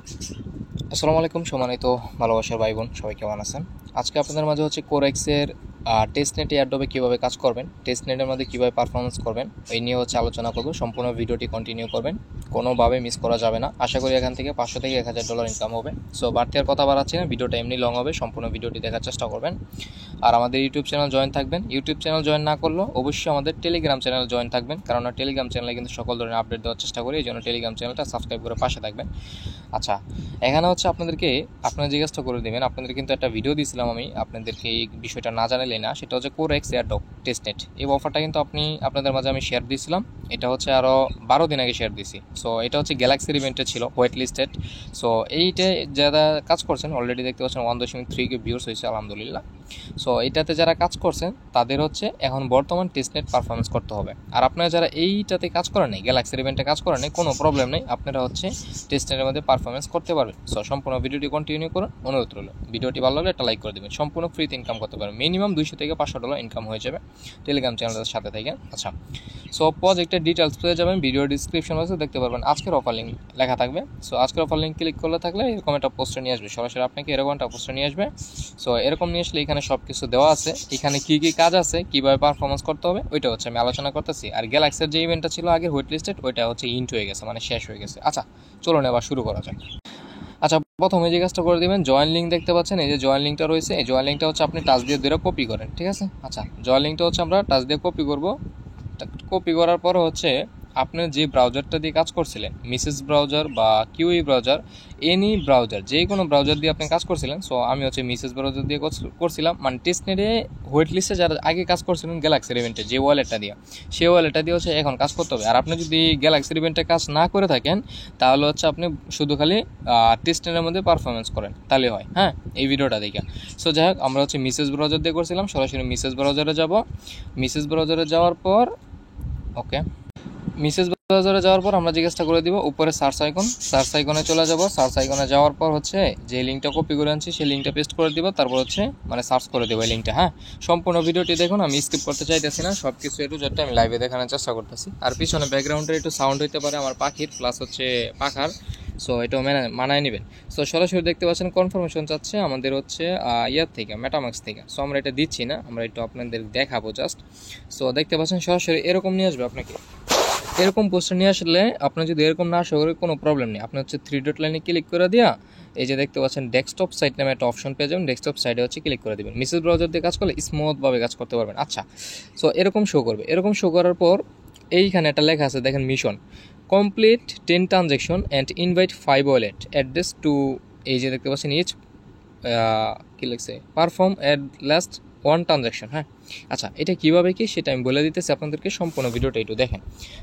আসসালামু আলাইকুম সম্মানিত ভালোবাসার ভাই বোন, সবাই কেমন আছেন? আজকে আপনাদের মাঝে হচ্ছে কোরেক্সের টেস্টনেট এয়ারড্রপে কীভাবে কাজ করবেন, টেস্টনেটের মধ্যে কীভাবে পারফরমেন্স করবেন এই নিয়ে হচ্ছে আলোচনা করব। সম্পূর্ণ ভিডিওটি কন্টিনিউ করবেন, কোনোভাবে মিস করা যাবে না। আশা করি এখান থেকে $500 থেকে $1000 ইনকাম হবে। সো বাড়তি আর কথা বাড়াচ্ছি না, ভিডিওটা এমনি লং হবে, সম্পূর্ণ ভিডিওটি দেখার চেষ্টা করবেন। আর আমাদের ইউটিউব চ্যানেল জয়েন থাকবেন। ইউটিউব চ্যানেল জয়েন না করলেও অবশ্যই আমাদের টেলিগ্রাম চ্যানেল জয়েন থাকবেন, কারণ টেলিগ্রাম চ্যানেলে কিন্তু সকল ধরনের আপডেট দেওয়ার চেষ্টা করি। এই জন্য টেলিগ্রাম চ্যানেলটা সাবস্ক্রাইব করে পাশে থাকবেন। আচ্ছা, এখানে হচ্ছে আপনারা জিজ্ঞাসা করে দেবেন, আপনাদের কিন্তু একটা ভিডিও দিয়েছিলাম আমি, আপনাদেরকে এই বিষয়টা না জানালেই না। সেটা হচ্ছে কোরেক্স এয়ারড্রপ টেস্টনেট। এই অফারটা কিন্তু আপনাদের মাঝে আমি শেয়ার দিয়েছিলাম। এটা হচ্ছে আরও 12 দিন আগে শেয়ার দিয়েছি। সো এটা হচ্ছে গ্যালাক্সির ইভেন্টে ছিল, হোয়াইট লিস্টেড। সো এইটা যারা কাজ করছেন অলরেডি দেখতে পাচ্ছেন 1.3 ভিউস হয়েছে, আলহামদুলিল্লাহ। সো এটাতে যারা কাজ করছেন তাদের হচ্ছে এখন বর্তমান টেস্টনেট পারফরমেন্স করতে হবে। আর আপনারা যারা এইটাতে কাজ করেন নাই, গ্যালাক্সির ইভেন্টে কাজ করেন নাই, কোনো প্রবলেম নেই, আপনারা হচ্ছে টেস্টনেটের মধ্যে পারফরমেন্স করতে পারবেন। সো সম্পূর্ণ ভিডিওটি কন্টিনিউ করুন, অনুরোধ রইল। ভিডিওটি ভালো লাগলে একটা লাইক করে দেবেন। সম্পূর্ণ ফ্রিতে ইনকাম করতে পারবেন, মিনিমাম $200 থেকে $500 ইনকাম হয়ে যাবে টেলিগ্রাম চ্যানেলের সাথে থেকে। আচ্ছা, সো প্রজেক্টের ডিটেলস পেয়ে যাবেন, ভিডিও ডিসক্রিপশন বক্সে দেখতে পারবেন, আজকের অফার লিঙ্ক লেখা থাকবে। সো আজকের অফার লিঙ্ক ক্লিক করলে থাকলে এরকম একটা পোস্টার নিয়ে আসবে, সরাসরি আপনাকে এরকম একটা পোস্টার নিয়ে আসবে। সো এরকম নিয়ে আসলে এখানে সব কিছু দেওয়া আছে, এখানে কী কী কাজ আছে, কীভাবে পারফরমেন্স করতে হবে, ওইটা হচ্ছে আমি আলোচনা করতেছি। আর গ্যালাক্সির যে ইভেন্টটা ছিল আগে হোয়াইট লিস্টেড, ওইটা হচ্ছে ইন্ট হয়ে গেছে, মানে শেষ হয়ে গেছে। আচ্ছা, চলুন এবার শুরু করা যাক। আচ্ছা, প্রথমে যে কাজটা করে দেবেন, জয়েন লিঙ্ক দেখতে পাচ্ছেন, এই যে জয়েন লিঙ্কটা রয়েছে, এই জয়েন লিঙ্কটা হচ্ছে আপনি টাচ দিয়ে ধরে কপি করেন, ঠিক আছে? আচ্ছা, জয়েন লিঙ্কটা হচ্ছে আমরা টাচ দিয়ে কপি করব। কপি করার পর হচ্ছে আপনি যে ব্রাউজারটা দিয়ে কাজ করছিলেন, মিসেস ব্রাউজার বা কিউই ব্রাউজার, এনি ব্রাউজার, যে কোনো ব্রাউজার দিয়ে আপনি কাজ করছিলেন। সো আমি হচ্ছে মিসেস ব্রাউজার দিয়ে করছিলাম, মানে টেস্টনেটে হোয়াইট লিস্টে যারা আগে কাজ করছিলেন গ্যালাক্সির ইভেন্টে যে ওয়ালেটটা দিয়ে, সেই ওয়ালেটটা দিয়ে হচ্ছে এখন কাজ করতে হবে। আর আপনি যদি গ্যালাক্সির ইভেন্টে কাজ না করে থাকেন তাহলে হচ্ছে আপনি শুধু খালি টেস্টনেটের মধ্যে পারফরমেন্স করেন, তাহলে হয়। হ্যাঁ, এই ভিডিওটা দেখে। সো যাই হোক, আমরা হচ্ছে মিসেস ব্রাউজার দিয়ে করছিলাম, সরাসরি মিসেস ব্রাউজারে যাব। মিসেস ব্রাউজারে যাওয়ার পর ওকে, মিসেস ব্রাউজারে যাওয়ার পর আমরা জিজ্ঞাসা করে দিব উপরে সার্চ আইকনে চলে যাব। সার্চ আইকনে যাওয়ার পর হচ্ছে যে লিঙ্কটা কপি করে আনছি সেই লিঙ্কটা পেস্ট করে দিব, তারপর হচ্ছে মানে সার্চ করে দেবো এই লিঙ্কটা। হ্যাঁ, সম্পূর্ণ ভিডিওটি দেখুন, আমি স্কিপ করতে চাইতেছি না, সব কিছু একটু যেটা আমি লাইভে দেখানোর চেষ্টা করতেছি। আর পিছনে ব্যাকগ্রাউন্ডে একটু সাউন্ড হইতে পারে আমার পাখির, প্লাস হচ্ছে পাখার। সো এটাও মানায় নেবেন। সো সরাসরি দেখতে পাচ্ছেন কনফার্মেশন চাচ্ছে আমাদের হচ্ছে ইয়ার থেকে, মেটামাক্স থেকে। সো আমরা এটা দিচ্ছি না, আমরা একটু আপনাদের দেখাবো জাস্ট। সো দেখতে পাচ্ছেন সরাসরি এরকম নিয়ে আসবে আপনাকে, এরকম পোস্টার নিয়ে আসলে আপনার যদি এরকম না আসা করে কোনো প্রবলেম নেই। আপনি হচ্ছে 3 ডট লাইনে ক্লিক করে দিয়া এই যে দেখতে পাচ্ছেন ডেস্কটপ সাইট নামে একটা অপশন পেয়ে যাবেন, ডেস্কটপ সাইডে হচ্ছে ক্লিক করে দেবেন। মিসেস ব্রাউজার দিয়ে কাজ করলে স্মুথভাবে কাজ করতে পারবেন। আচ্ছা, সো এরকম শো করবে। এরকম শো করার পর এইখানে একটা লেখা আছে, দেখেন mission complete 10 transaction and invite 5 wallet address to, এই যে দেখতে পাচ্ছেন ইচ কী লিখছে, পারফর্ম অ্যাট লাস্ট 1 ট্রানজ্যাকশন। হ্যাঁ, আচ্ছা, এটা কীভাবে কি সেটা আমি বলে দিতেছি আপনাদেরকে, সম্পূর্ণ ভিডিওটা একটু দেখেন।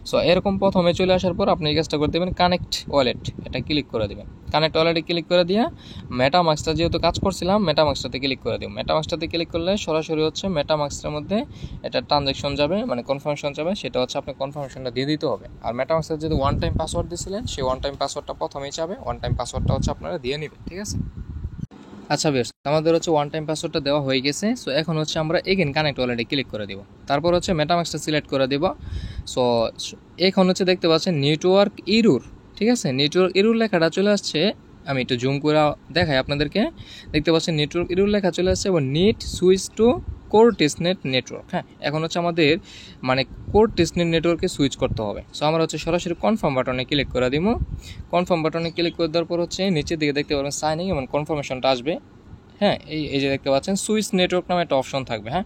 সো এরকম প্রথমে চলে আসার পর আপনি এই কাজটা করে দেবেন, কানেক্ট ওয়ালেট, এটা ক্লিক করে দেবেন। কানেক্ট ওয়ালেটে ক্লিক করে দিয়ে মেটামাক্সটা যেহেতু কাজ করছিলাম, মেটামাক্সটাতে ক্লিক করে দেবো। মেটামাক্সটাতে ক্লিক করলে সরাসরি হচ্ছে মেটামাক্সটার মধ্যে এটা ট্রানজ্যাকশন যাবে, মানে কনফার্মেশন যাবে, সেটা হচ্ছে আপনি কনফার্মেশনটা দিয়ে দিতে হবে। আর মেটামাক্সের যেহেতু ওয়ান টাইম পাসওয়ার্ড দিয়েছিলেন, সেই ওয়ান টাইম পাসওয়ার্ডটা প্রথমেই যাবে, ওয়ান টাইম পাসওয়ার্ডটা হচ্ছে আপনারা দিয়ে নেবেন, ঠিক আছে? আচ্ছা বেশ, আমাদের হচ্ছে ওয়ান টাইম পাসওয়ার্ডটা দেওয়া হয়ে গেছে। সো এখন হচ্ছে আমরা এগেন কানেক্ট ওয়ালেটে ক্লিক করে দেবো, তারপর হচ্ছে মেটামাক্সটা সিলেক্ট করে দেবো। সো এখন হচ্ছে দেখতে পাচ্ছেন নেটওয়ার্ক ইরুর, ঠিক আছে? নেটওয়ার্ক ইরুর লেখাটা চলে আসছে, আমি একটু জুম করে দেখাই আপনাদেরকে। দেখতে পাচ্ছেন নেটওয়ার্ক ইরুর লেখা চলে আসছে এবং নিট switch to Core testnet network. হ্যাঁ, এখন হচ্ছে আমাদের মানে কোর টেস্টনেট নেটওয়ার্কে সুইচ করতে হবে। সো আমরা হচ্ছে সরাসরি কনফার্ম বাটনে ক্লিক করে দিব। কনফার্ম বাটনে ক্লিক করে দেওয়ার পর হচ্ছে নিচের দিকে দেখতে পাবেন সাইনিং এবং কনফার্মেশনটা আসবে। হ্যাঁ, এই যে দেখতে পাচ্ছেন সুইচ নেটওয়ার্ক নামে একটা অপশন থাকবে। হ্যাঁ,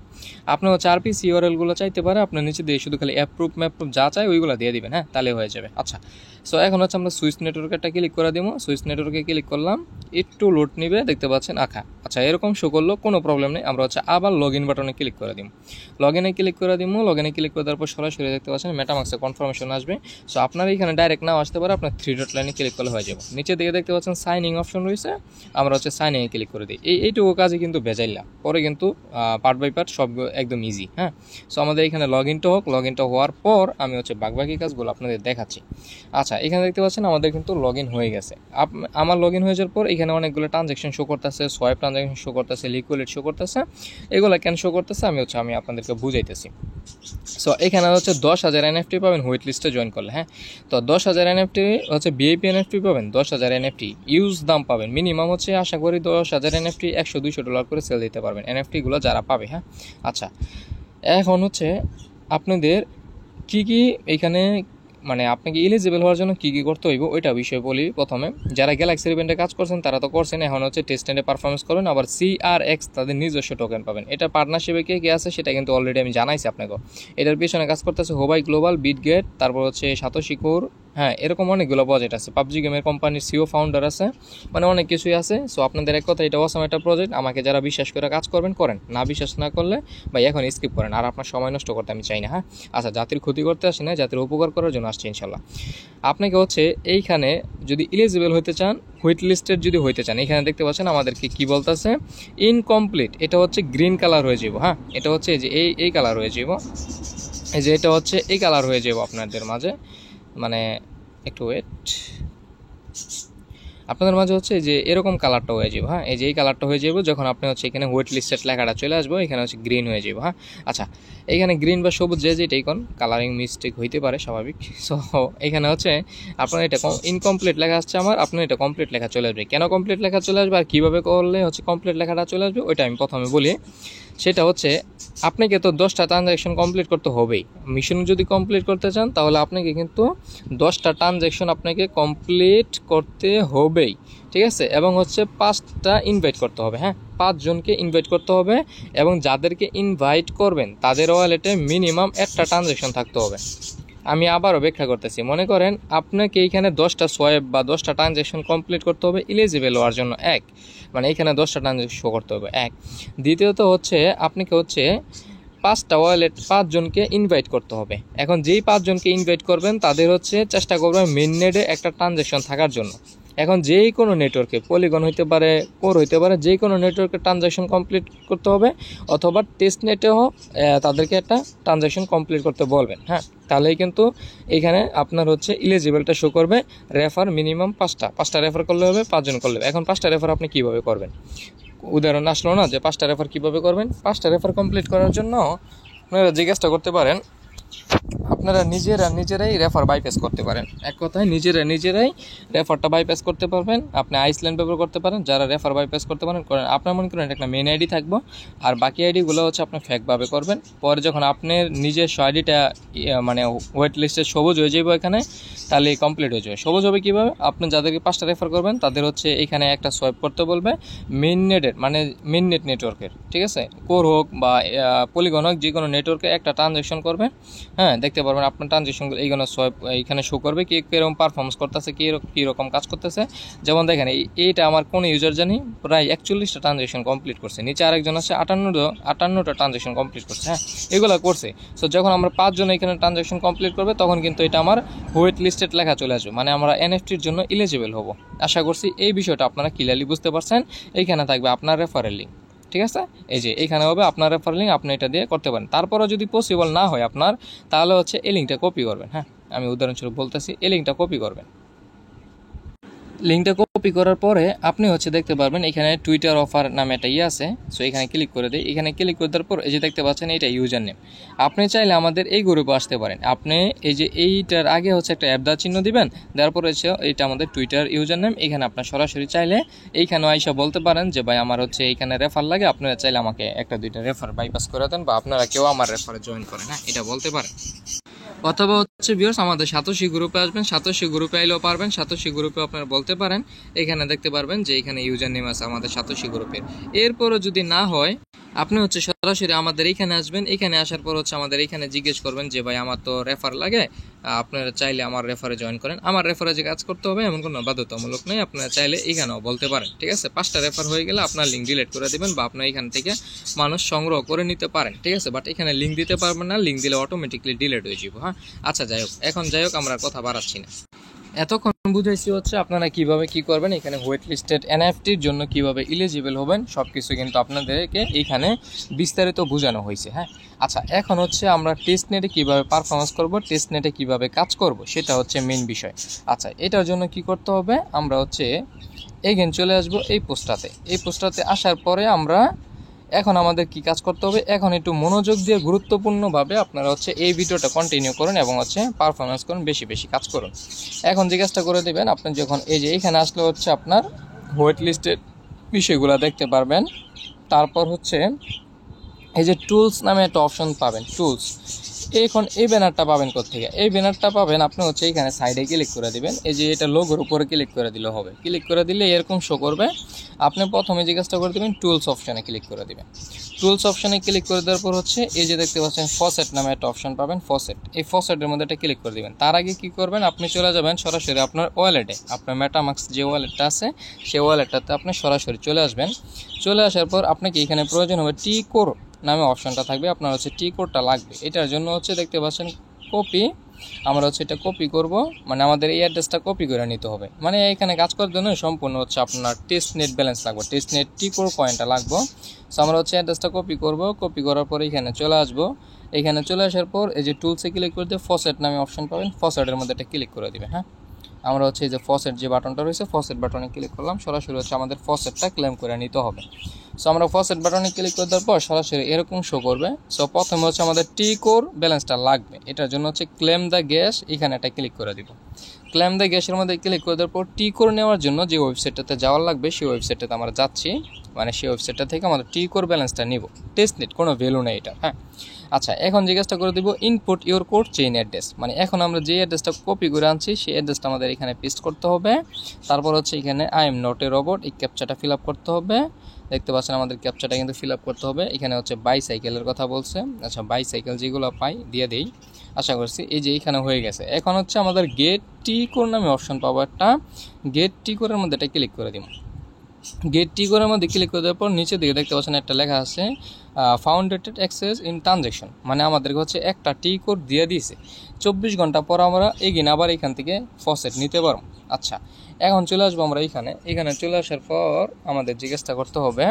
আপনি হচ্ছে আরপিসি ইউআরএলগুলো চাইতে পারে, আপনার নিচে দিয়ে শুধু খালি অ্যাপ্রুভ ম্যাপ্রুভ যা চাই ওইগুলো দিয়ে দিবেন। হ্যাঁ, তাহলে হয়ে যাবে। আচ্ছা, সো এখন হচ্ছে আমরা সুইচ নেটওয়ার্কটা ক্লিক করে দিব। সুইচ নেটওয়ার্কে ক্লিক করলাম, একটু লোড নিবে, দেখতে পাচ্ছেন আচ্ছা এরকম শো করলো, কোনো প্রবলেম নেই। আমরা হচ্ছে আবার লগ ইন বাটনে ক্লিক করে দিব। লগ ইনে ক্লিক করে দিব। লগ ইনে ক্লিক করে দেওয়ার পর সরাসরি দেখতে পাচ্ছেন মেটামাক্সে কনফার্মেশন আসবে। সো আপনার এখানে ডাইরেক্ট নাও আসতে পারে, আপনার 3 ডট লাইনে ক্লিক করলে হয়ে যাবে। নিচে দিকে দেখতে পাচ্ছেন সাইন ইন অপশন রয়েছে, আমরা হচ্ছে সাইন ইনে ক্লিক করে দিই। এইটুকু কাজে কিন্তু ভেজাইলা, পরে কিন্তু পার্ট বাই পার্ট সব একদম ইজি। হ্যাঁ, সো আমাদের এখানে লগ ইনটা হোক, লগ ইনটা হওয়ার পর আমি হচ্ছে বাকি কাজগুলো আপনাদের দেখাচ্ছি। আচ্ছা, এখানে দেখতে পাচ্ছেন আমাদের কিন্তু লগ ইন হয়ে গেছে। আমার লগ ইন হয়ে যাওয়ার পর এখানে অনেকগুলো ট্রানজ্যাকশন শো করতেছে, সোয়াইপ ট্রানজ্যাকশন শো করতেছে, লিকুইড শো করতেছে। এগুলো কেন শো করতেছে আমি আপনাদেরকে বুঝাইতেছি। সো এখানে হচ্ছে 10,000 NFT পাবেন হুইট লিস্টে জয়েন করলে। হ্যাঁ, তো 10,000 NFT হচ্ছে ভিআইপি NFT পাবেন, 10,000 NFT ইউজ দাম পাবেন। মিনিমাম হচ্ছে আশা করি 10,000 NFT $100-200 করে সেল দিতে পারবেন NFTগুলো যারা পাবে। হ্যাঁ, আচ্ছা, এখন হচ্ছে আপনাদের কি এখানে মানে আপনাকে এলিজিবল হওয়ার জন্য কী করতে হইব ওইটা বিষয় বলি। প্রথমে যারা গ্যালাক্সি ইভেন্টে কাজ করছেন তারা তো করছেন, এখন হচ্ছে টেস্টনেটে পারফরমেন্স করবেন, আবার CRX তাদের নিজস্ব টোকেন পাবেন। এটা পার্টনারশিপে কে আছে সেটা কিন্তু অলরেডি আমি জানাইছি আপনাকে। এটার পিছনে কাজ করতেছে হোবাই গ্লোবাল, বিটগেট, তারপর হচ্ছে সাতোশি কোর। হ্যাঁ, এরকম অনেকগুলো প্রজেক্ট আছে। পাবজি গেমের কোম্পানির সিও ফাউন্ডার আছে, মানে অনেক কিছুই আছে। সো আপনাদের এক কথা এটা অসাম একটা প্রজেক্ট। আমাকে যারা বিশ্বাস করে কাজ করবেন করেন, না বিশ্বাস না করলে ভাই এখন স্কিপ করেন, আর আপনার সময় নষ্ট করতে আমি চাই না। হ্যাঁ, আচ্ছা, জাতির ক্ষতি করতে আসি না, জাতির উপকার করার জন্য আসছি ইনশাল্লাহ। আপনাকে হচ্ছে এইখানে যদি এলিজিবল হতে চান, হুইট লিস্টেড যদি হইতে চান, এখানে দেখতে পাচ্ছেন আমাদেরকে কি বলতেছে, ইনকমপ্লিট। এটা হচ্ছে গ্রিন কালার হয়ে যাব। হ্যাঁ, এটা হচ্ছে যে এই কালার হয়ে যাব, এই যে এটা হচ্ছে এই কালার হয়ে যাব আপনাদের মাঝে। মানে একটু ওয়েট, আপনাদের মাঝে হচ্ছে যে এরকম কালারটা হয়ে যাবে। হ্যাঁ, এই যে এই কালারটা হয়ে যাবে যখন আপনি হচ্ছে এখানে হোয়াইট লিস্টেড লেখাটা চলে আসবো, এখানে হচ্ছে গ্রিন হয়ে যাবে। হ্যাঁ, আচ্ছা, এখানে গ্রিন বা সবুজ যেটাই কোন কালারিং মিস্টেক হইতে পারে, স্বাভাবিক। সো এখানে হচ্ছে আপনার এটা ইনকমপ্লিট লেখা আসছে আমার, আপনার এটা কমপ্লিট লেখা চলে আসবে। কেন কমপ্লিট লেখা চলে আসবে আর কীভাবে করলে হচ্ছে কমপ্লিট লেখাটা চলে আসবে ওইটা আমি প্রথমে বলি। সেটা হচ্ছে আপনাকে তো 10টা ট্রানজ্যাকশন কমপ্লিট করতে হবেই। মিশন যদি কমপ্লিট করতে চান তাহলে আপনাকে কিন্তু 10টা ট্রানজ্যাকশন আপনাকে কমপ্লিট করতে হবেই, ঠিক আছে? এবং হচ্ছে 5টা ইনভাইট করতে হবে। হ্যাঁ, 5 জনকে ইনভাইট করতে হবে, এবং যাদেরকে ইনভাইট করবেন তাদের ওয়ালেটে মিনিমাম একটা ট্রানজ্যাকশন থাকতে হবে। আমি আবারও ব্যাখ্যা করতেছি। মনে করেন আপনাকে এইখানে 10টা সোয়াইপ বা 10টা ট্রানজ্যাকশন কমপ্লিট করতে হবে এলিজিবল হওয়ার জন্য, এক মানে এখানে 10টা ট্রানজ্যাকশন শো করতে হবে, এক। দ্বিতীয়ত হচ্ছে আপনাকে হচ্ছে 5টা ওয়ালেট 5 জনকে ইনভাইট করতে হবে। এখন যেই 5 জনকে ইনভাইট করবেন তাদের হচ্ছে চেষ্টা করবেন মেইননেটে একটা ট্রানজ্যাকশন থাকার জন্য। এখন যেই কোনো নেটওয়ার্কে, পলিগন হইতে পারে, কোর হইতে পারে, যে কোনো নেটওয়ার্কে ট্রানজ্যাকশন কমপ্লিট করতে হবে, অথবা টেস্টনেটেও তাদেরকে একটা ট্রানজ্যাকশন কমপ্লিট করতে বলবেন। হ্যাঁ, তাহলেই কিন্তু এখানে আপনার হচ্ছে ইলিজিবলটা শো করবে। রেফার মিনিমাম 5টা রেফার করলে হবে, 5 জন করলে হবে। এখন 5টা রেফার আপনি কীভাবে করবেন, উদাহরণ আসলো না যে 5টা রেফার কীভাবে করবেন। 5টা রেফার কমপ্লিট করার জন্য আপনারা জিজ্ঞাসা করতে পারেন, আপনারা নিজেরাই রেফার বাইপাস করতে পারেন। এক কথায় নিজেরাই রেফারটা বাইপাস করতে পারবেন। আপনি আইসল্যান্ড ব্যবহার করতে পারেন, যারা রেফার বাইপাস করতে পারেন করেন। আপনার মনে করেন একটা মেন আইডি থাকবো, আর বাকি আইডিগুলো হচ্ছে আপনি ফেকভাবে করবেন। পরে যখন আপনার নিজস্ব আইডিটা মানে ওয়েট লিস্টে সবুজ হয়ে যাবে এখানে, তাহলে কমপ্লিট হয়ে যাবে। সবুজ হবে কীভাবে, আপনি যাদেরকে 5টা রেফার করবেন তাদের হচ্ছে এখানে একটা সোয়াইপ করতে বলবে মেইননেটের, মানে মেইননেট নেটওয়ার্কের, ঠিক আছে? কোর হোক বা পলিগন হোক, যে কোনো নেটওয়ার্কে একটা ট্রানজ্যাকশন করবে। হ্যাঁ, দেখতে পারবেন আপনার ট্রানজ্যাকশনগুলো এইখানে সোয়াইপ এইখানে শো করবে, কীরকম পারফরমেন্স করতেছে, কীরকম কাজ করতেছে। যেমন দেখেন এইটা আমার কোনো ইউজার জানি প্রায় 41টা ট্রানজ্যাকশন কমপ্লিট করছে, নিচে আরেকজন আছে 58টা ট্রানজ্যাকশন কমপ্লিট করছে। হ্যাঁ, এগুলো করছে। সো যখন আমরা 5 জন এখানে ট্রানজ্যাকশন কমপ্লিট করবে তখন কিন্তু এটা আমার হোয়াইট লিস্টেড লেখা চলে আসবে, মানে আমরা এনএফটির জন্য এলিজিবল হব। আশা করছি এই বিষয়টা আপনারা ক্লিয়ারলি বুঝতে পারছেন। এইখানে থাকবে আপনার রেফারেল লিঙ্ক, ঠিক আছে? এই যে এখানে হবে আপনার রেফার লিঙ্ক, আপনি এটা দিয়ে করতে পারেন। তারপরে যদি পসিবল না হয় আপনার, তাহলে হচ্ছে এই লিঙ্কটা কপি করবেন। হ্যাঁ, আমি উদাহরণস্বরূপ বলতেছি, এই লিঙ্কটা কপি করবেন। লিঙ্কটা কপি করার পরে আপনি হচ্ছে দেখতে পারবেন এখানে টুইটার অফার নামে একটা আছে। সো এখানে ক্লিক করে দিই। এখানে ক্লিক করে দেওয়ার পর এই যে দেখতে পাচ্ছেন এটা ইউজার নেম। আপনি চাইলে আমাদের এই গ্রুপে আসতে পারেন। আপনি এই যে এইটার আগে হচ্ছে একটা অ্যাপ দা চিহ্ন দিবেন, দেওয়ার পরে হচ্ছে এইটা আমাদের টুইটার ইউজার নেম। এখানে আপনার সরাসরি চাইলে এইখানে আইসা বলতে পারেন যে ভাই আমার হচ্ছে এইখানে রেফার লাগে, আপনারা চাইলে আমাকে 1-2টা রেফার বাইপাস করে দেন, বা আপনারা কেউ আমার রেফারে জয়েন করেন। হ্যাঁ, এটা বলতে পারেন। অথবা হচ্ছে ভিউয়ার্স আমাদের সাতোশি গ্রুপে আসবেন, সাতোশি গ্রুপে আইলেও পারবেন। সাতোশি গ্রুপে আপনারা বলতে পারেন, এখানে দেখতে পারবেন যে এখানে ইউজার নেম আছে আমাদের সাতোশি গ্রুপের। এরপরও যদি না হয় আপনি হচ্ছে সরাসরি আমাদের এইখানে আসবেন। এখানে আসার পর হচ্ছে আমাদের এইখানে জিজ্ঞেস করবেন যে ভাই আমার তো রেফার লাগে, আপনারা চাইলে আমার রেফারে জয়েন করেন। আমার রেফারে যে কাজ করতে হবে এমন কোনো বাধ্যতামূলক নেই, আপনারা চাইলে এখানেও বলতে পারেন, ঠিক আছে? 5টা রেফার হয়ে গেলে আপনার লিঙ্ক ডিলিট করে দেবেন, বা আপনার এখান থেকে মানুষ সংগ্রহ করে নিতে পারেন, ঠিক আছে? বাট এখানে লিঙ্ক দিতে পারবেন না, লিঙ্ক দিলে অটোমেটিকলি ডিলিট হয়ে যাবে। হ্যাঁ, আচ্ছা যাই হোক, এখন আমরা কথা বাড়াচ্ছি না। এতক্ষণ বুঝাইছি হচ্ছে আপনারা কিভাবে কি করবেন, এখানে ওয়েট লিস্টেড এনএফটির জন্য কিভাবে এলিজিবল হবেন সব কিছু কিন্তু আপনাদেরকে এইখানে বিস্তারিত বোঝানো হয়েছে। হ্যাঁ, আচ্ছা, এখন হচ্ছে আমরা টেস্ট নেটে কীভাবে পারফরমেন্স করব, টেস্ট নেটে কীভাবে কাজ করব, সেটা হচ্ছে মেইন বিষয়। আচ্ছা, এটার জন্য কি করতে হবে, আমরা হচ্ছে এগেন চলে আসবো এই পোস্টটাতে আসার পরে আমরা এখন আমাদের কি কাজ করতে হবে, এখন একটু মনোযোগ দিয়ে গুরুত্বপূর্ণভাবে আপনারা হচ্ছে এই ভিডিওটা কন্টিনিউ করুন এবং হচ্ছে পারফরমেন্স করুন, বেশি বেশি কাজ করুন। এখন যে কাজটা করে দেবেন, আপনি যখন এই যে এখানে আসলে হচ্ছে আপনার ওয়েট লিস্টের বিষয়গুলো দেখতে পারবেন। তারপর হচ্ছে এই যে টুলস নামে একটা অপশন পাবেন, টুলস। এখন এই ব্যানারটা পাবেন কোত্থেকে, এই ব্যানারটা পাবেন আপনি হচ্ছে এখানে সাইডে ক্লিক করে দিবেন। এই যে এটা লোগোর উপরে ক্লিক করে দিলে হবে, ক্লিক করে দিলে এরকম শো করবে। আপনি প্রথমে যে কাজটা করে দেবেন, টুলস অপশানে ক্লিক করে দিবেন। টুলস অপশানে ক্লিক করে দেওয়ার পর হচ্ছে এই যে দেখতে পাচ্ছেন ফসেট নামে একটা অপশন পাবেন, ফসেট। এই ফসেটের মধ্যে একটা ক্লিক করে দিবেন। তার আগে কি করবেন, আপনি চলে যাবেন সরাসরি আপনার ওয়ালেটে, আপনার মেটামাক্স যে ওয়ালেটটা আছে সেই ওয়ালেটটাতে আপনি সরাসরি চলে আসবেন। চলে আসার পর আপনাকে এখানে প্রয়োজন হবে টি কোর নামে অপশনটা থাকবে, আপনার হচ্ছে টি কোডটা লাগবে। এটার জন্য হচ্ছে দেখতে পাচ্ছেন কপি, আমরা হচ্ছে এটা কপি করব, মানে আমাদের এই অ্যাড্রেসটা কপি করে নিতে হবে। মানে এখানে কাজ করার জন্য সম্পূর্ণ হচ্ছে আপনার টেস্ট নেট ব্যালেন্স লাগবে, টেস্ট নেট টি কোর কয়েনটা লাগবে। সো আমরা হচ্ছে অ্যাড্রেসটা কপি করব, কপি করার পর এখানে চলে আসবো। এখানে চলে আসার পর এই যে টুলসে ক্লিক করে দিয়ে ফসেট নামে অপশন পাবেন, ফসেটের মধ্যে এটা ক্লিক করে দিবেন। হ্যাঁ, আমরা হচ্ছে এই যে ফসেট যে বাটনটা রয়েছে, ফসেট বাটনে ক্লিক করলাম, সরাসরি হচ্ছে আমাদের ফসেটটা ক্লেম করে নিতে হবে। সো আমরা ফসেট বাটনে ক্লিক করে দেওয়ার পর সরাসরি এরকম শো করবে। সো প্রথমে হচ্ছে আমাদের টি কোর ব্যালেন্সটা লাগবে, এটার জন্য হচ্ছে ক্লেম দ্য গ্যাস, এখানে একটা ক্লিক করে দিব। ক্লেম দ্য গ্যাসের মধ্যে ক্লিক করে দেওয়ার পর টি কোর নেওয়ার জন্য যে ওয়েবসাইটটাতে যাওয়ার লাগবে সেই ওয়েবসাইটটাতে আমরা যাচ্ছি, মানে সেই ওয়েবসাইটটা থেকে আমাদের টি কোর ব্যালেন্সটা নিব। টেস্ট নেট কোনো ভ্যালু নেই এটা। হ্যাঁ, আচ্ছা, এখন যে কাজটা করে দিব, input your code chain address, মানে এখন আমরা যে অ্যাড্রেসটা কপি করে আনছি সেই অ্যাড্রেসটা আমাদের এখানে পেস্ট করতে হবে। তারপর হচ্ছে এখানে I am not a robot, এই ক্যাপচাটা ফিল আপ করতে হবে। দেখতে পাচ্ছেন আমাদের ক্যাপচাটা কিন্তু ফিল আপ করতে হবে। এখানে হচ্ছে বাইসাইকেলের কথা বলছে, আচ্ছা বাইসাইকেল যেগুলো পাই দিয়ে দেই, আশা করছি। এই যে এখানে হয়ে গেছে। এখন হচ্ছে আমাদের গেট টি কোড নামে অপশন পাবো একটা, গেট টি কোডের মধ্যে এটা ক্লিক করে দিব। গেট টি কোডের মধ্যে ক্লিক করে দেওয়ার পর নিচে দিকে দেখতে পাচ্ছেন একটা লেখা আছে ফাউন্ডেটেড অ্যাক্সেস ইন ট্রানজ্যাকশন, মানে আমাদেরকে হচ্ছে একটা টি কোড দিয়ে দিয়েছে। 24 ঘন্টা পর আমরা এগিয়ে আবার এখান থেকে ফসেট নিতে পারবো। আচ্ছা, এখন চলে আসবো আমরা এখানে চলে আসার পর আমাদের জিজ্ঞাসা করতে হবে,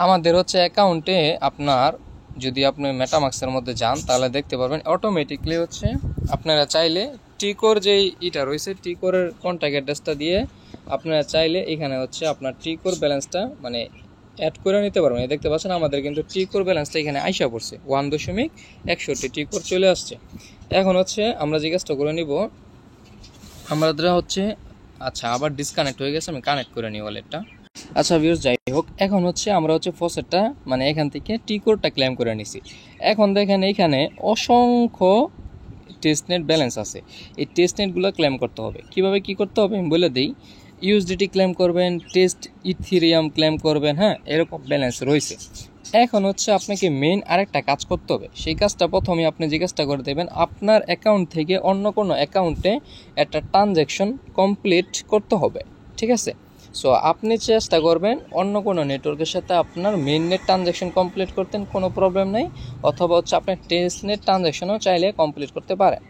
আমাদের হচ্ছে অ্যাকাউন্টে আপনার যদি আপনি মেটামাক্সের মধ্যে যান তাহলে দেখতে পারবেন অটোমেটিকলি হচ্ছে আপনারা চাইলে টিকোর যেই ইটা রয়েছে টিকোরের কন্ট্যাক্ট অ্যাড্রেসটা দিয়ে আপনারা চাইলে এখানে হচ্ছে আপনার টিকোর ব্যালেন্সটা মানে অ্যাড করে নিতে পারবেন। দেখতে পাচ্ছেন আমাদের কিন্তু টিকোর ব্যালেন্সটা এখানে আইসা পড়ছে 1.61 টিকোর চলে আসছে। এখন হচ্ছে আমরা যে কাজটা করে নিব, আমাদের হচ্ছে আচ্ছা আবার ডিসকানেক্ট হয়ে গেছে, আমি কানেক্ট করে নিই ওয়ালেটটা। আচ্ছা ভিউয়ার্স, যাই হোক, এখন হচ্ছে আমরা হচ্ছে ফসেটটা মানে এখান থেকে টি কোডটা ক্লেম করে নিছি। এখন দেখেন এইখানে অসংখ্য টেস্টনেট ব্যালেন্স আছে, এই টেস্টনেটগুলো ক্লেম করতে হবে। কিভাবে কি করতে হবে আমি বলে দিই। ইউএসডিটি ক্লেম করবেন, টেস্ট ইথেরিয়াম ক্লেম করবেন, হ্যাঁ এরকম ব্যালেন্স রয়েছে। এখন হচ্ছে আপনাকে মেইন আরেকটা কাজ করতে হবে, সেই কাজটা প্রথমে আপনি যে কাজটা করে দেবেন, আপনার অ্যাকাউন্ট থেকে অন্য কোনো অ্যাকাউন্টে একটা ট্রানজ্যাকশন কমপ্লিট করতে হবে, ঠিক আছে? সো আপনি চেষ্টা করবেন অন্য কোনো নেটওয়ার্কের সাথে আপনার মেইন নেট ট্রানজ্যাকশন কমপ্লিট করতেন, কোনো প্রবলেম নেই, অথবা হচ্ছে আপনার টেস্ট নেট ট্রানজ্যাকশনও চাইলে কমপ্লিট করতে পারেন।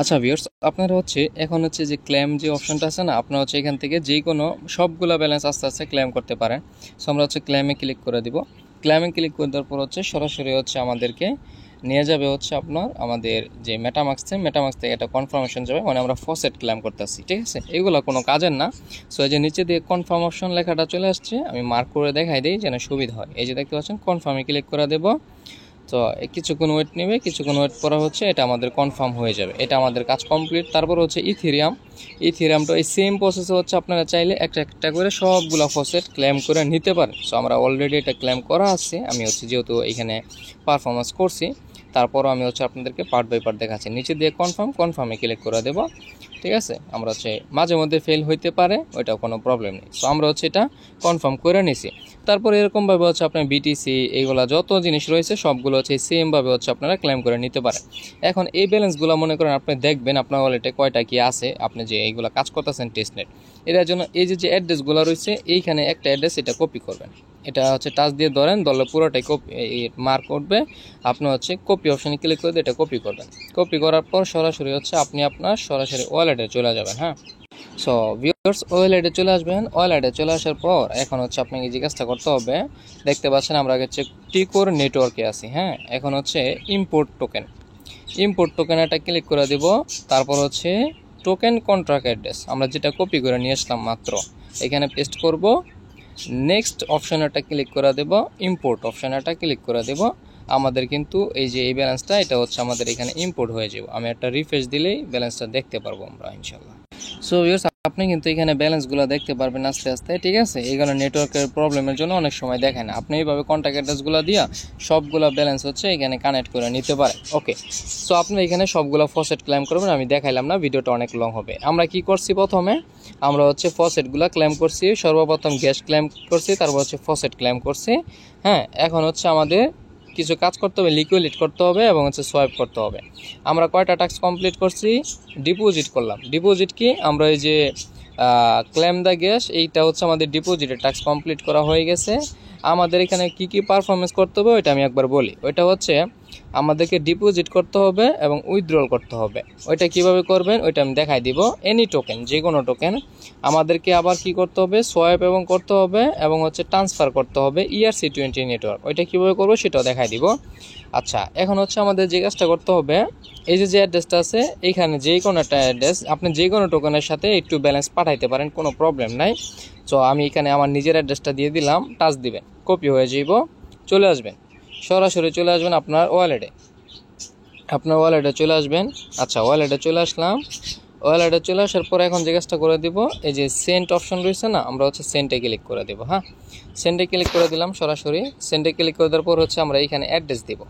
আচ্ছা ভিউয়ার্স, আপনারা হচ্ছে এখন হচ্ছে যে ক্লেম যে অপশনটা আছে না, আপনারা হচ্ছে এখান থেকে যেই কোনো সবগুলো ব্যালেন্স আস্তে আস্তে ক্লেম করতে পারেন। সো আমরা হচ্ছে ক্লেমে ক্লিক করে দিব। ক্লেমে ক্লিক করে দেওয়ার পর হচ্ছে সরাসরি হচ্ছে আমাদেরকে নিয়ে যাবে হচ্ছে আপনার আমাদের যে মেটামাক্স থেকে একটা কনফার্মেশন যাবে, মানে আমরা ফসেট ক্লেম করতেছি, ঠিক আছে? এগুলো কোনো কাজের না। সো এই যে নিচে দিয়ে কনফার্ম অপশন লেখাটা চলে আসছে, আমি মার্ক করে দেখাই দিই যেন সুবিধা হয়। এই যে দেখতে পাচ্ছেন কনফার্মে ক্লিক করে দেব। তো কিছুক্ষণ ওয়েট নেবে, কিছুক্ষণ ওয়েট করা হচ্ছে, এটা আমাদের কনফার্ম হয়ে যাবে, এটা আমাদের কাজ কমপ্লিট। তারপর হচ্ছে ইথেরিয়ামটা এই সেম প্রসেসে হচ্ছে আপনারা চাইলে একটা একটা করে সবগুলো ফসেট ক্লেম করে নিতে পারেন। সো আমরা অলরেডি এটা ক্লেম করা আছে, আমি হচ্ছে যেহেতু এখানে পারফরমেন্স করছি তারপরও আমি হচ্ছে আপনাদেরকে পার্ট বাই পার্ট দেখাচ্ছি। নিচে দিয়ে কনফার্মে ক্লিক করে দেবো, ঠিক আছে? আমরা হচ্ছে মাঝে মধ্যে ফেল হইতে পারে, ওইটাও কোনো প্রবলেম নেই। সো আমরা হচ্ছে এটা কনফার্ম করে নিছি। তারপর এরকমভাবে হচ্ছে আপনার বিটিসি এইগুলো যত জিনিস রয়েছে সবগুলো হচ্ছে সেমভাবে হচ্ছে আপনারা ক্লেম করে নিতে পারেন। এখন এই ব্যালেন্সগুলো মনে করেন আপনি দেখবেন আপনার ওয়ালেটে কয়টা কি আছে, আপনি যে এইগুলো কাজ করতেছেন টেস্টনেট, এটার জন্য এই যে অ্যাড্রেসগুলো রয়েছে এইখানে একটা অ্যাড্রেস এটা কপি করবেন। এটা হচ্ছে টাচ দিয়ে ধরেন, ধরলে পুরোটাই কপি মার্ক করবে। আপনি হচ্ছে কপি অপশানে ক্লিক করে দিয়ে এটা কপি করবেন। কপি করার পর সরাসরি হচ্ছে আপনি আপনার সরাসরি ওয়ালেটে চলে যাবেন। হ্যাঁ, সো ভিউয়ার্স ওয়ালেটে চলে আসবেন। ওয়ালেটে চলে আসার পর এখন হচ্ছে আপনাকে যে কাজটা করতে হবে, দেখতে পাচ্ছেন আমরা হচ্ছে টিকোর নেটওয়ার্কে আছি। হ্যাঁ, এখন হচ্ছে ইম্পোর্ট টোকেন, ইম্পোর্ট টোকেন এটা ক্লিক করে দেব। তারপর হচ্ছে টোকেন কন্ট্রাক্ট অ্যাড্রেস আমরা যেটা কপি করে নিয়ে আসলাম মাত্র, এখানে পেস্ট করব। নেক্সট অপশন এটা ক্লিক করে দেব, ইম্পোর্ট অপশন এটা ক্লিক করে দেব। আমাদের কিন্তু এই যে এই ব্যালেন্সটা এটা হচ্ছে আমাদের এখানে ইম্পোর্ট হয়ে যাবে। আমি একটা রিফ্রেশ দিলেই ব্যালেন্সটা দেখতে পারবো আমরা ইনশাল্লাহ। সো ভিউয়ার্স আপনি কিন্তু এখানে ব্যালেন্সগুলো দেখতে পারবেন আস্তে আস্তে, ঠিক আছে। এইগুলো নেটওয়ার্কের প্রবলেমের জন্য অনেক সময় দেখেন না। আপনি এইভাবে কন্ট্যাক্ট অ্যাড্রেসগুলো দিয়া সবগুলো ব্যালেন্স হচ্ছে এখানে কানেক্ট করে নিতে পারেন। ওকে, সো আপনি এখানে সবগুলো ফসেট ক্লেম করবেন। আমি দেখাইলাম না, ভিডিওটা অনেক লং হবে। আমরা কি করছি, প্রথমে আমরা হচ্ছে ফসেটগুলো ক্লেম করছি। সর্বপ্রথম গ্যাস ক্লেম করছি, তারপর হচ্ছে ফসেট ক্লেম করছি। হ্যাঁ, এখন হচ্ছে আমাদের কিছু কাজ করতে হবে, লিকুইড করতে হবে এবং হচ্ছে সোয়াইপ করতে হবে। আমরা কয়টা টাস্ক কমপ্লিট করছি, ডিপোজিট করলাম। ডিপোজিট কি, আমরা এই যে ক্লেম দ্য গ্যাস, এইটা হচ্ছে আমাদের ডিপোজিটের টাস্ক কমপ্লিট করা হয়ে গেছে। আমাদের এখানে কি কি পারফরমেন্স করতে হবে ওইটা আমি একবার বলি। ওইটা হচ্ছে আমাদেরকে ডিপোজিট করতে হবে এবং উইথড্রল করতে হবে। ওইটা কিভাবে করবেন ওইটা আমি দেখাই দিব। এনি টোকেন, যে কোনো টোকেন আমাদেরকে আবার কি করতে হবে, সোয়াইপ এবং করতে হবে এবং হচ্ছে ট্রান্সফার করতে হবে ERC20 নেটওয়ার্ক। ওইটা কীভাবে করবো সেটাও দেখাই দিব। আচ্ছা, এখন হচ্ছে আমাদের যে কাজটা করতে হবে, এই যে অ্যাড্রেসটা আছে এইখানে যে কোনো একটা অ্যাড্রেস আপনি যে কোনো টোকেনের সাথে একটু ব্যালেন্স পাঠাইতে পারেন, কোনো প্রবলেম নাই। সো আমি এখানে আমার নিজের অ্যাড্রেসটা দিয়ে দিলাম, টাচ দিবেন, কপি হয়ে যাইব, চলে আসবেন, সরাসরি চলে আসবেন আপনার ওয়ালেটে। আপনার ওয়ালেটে চলে আসবেন। আচ্ছা, ওয়ালেটে চলে আসলাম। ওয়ালেটে চলে আসার পর এখন যে কাজটা করে দিব, এই যে সেন্ট অপশন রয়েছে না, আমরা হচ্ছে সেন্টে ক্লিক করে দেবো। হ্যাঁ, সেন্টে ক্লিক করে দিলাম সরাসরি। সেন্টে ক্লিক করে দেওয়ার পর হচ্ছে আমরা এখানে অ্যাড্রেস দিব।